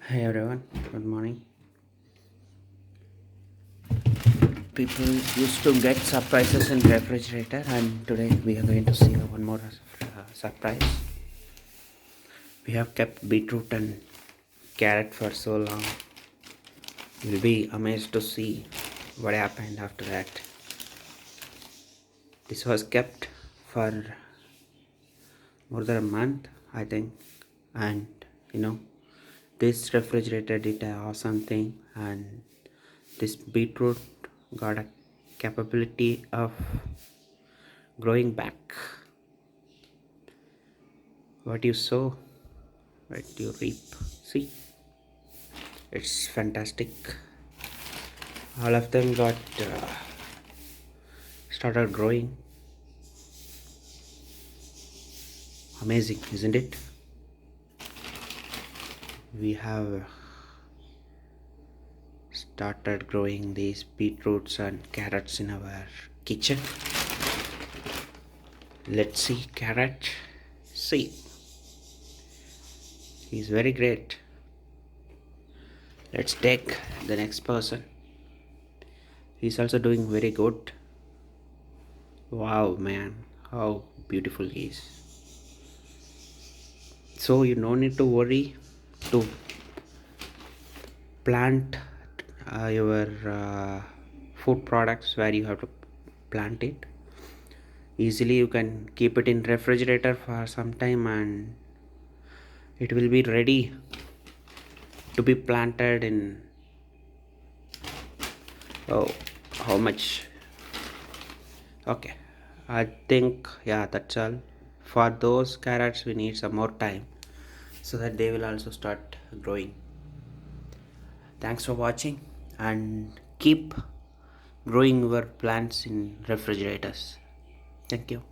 Hey everyone, good morning. People used to get surprises in refrigerator, and today we are going to see one more surprise. We have kept beetroot and carrot for so long. You'll be amazed to see what happened after that. This was kept for more than a month, I think, and you know, this refrigerator did an awesome thing, and this beetroot got a capability of growing back. What you sow, what you reap. See, it's fantastic. All of them got started growing. Amazing, isn't it? We have started growing these beetroots and carrots in our kitchen. Let's see carrot. See, he's very great. Let's take the next person. He's also doing very good. Wow, man, how beautiful he is. So you no need to worry to plant your food products where you have to plant it. Easily you can keep it in refrigerator for some time and it will be ready to be planted in. Oh, how much? Okay, I think, yeah, that's all. For those carrots we need some more time so that they will also start growing. Thanks for watching, and keep growing your plants in refrigerators. Thank you.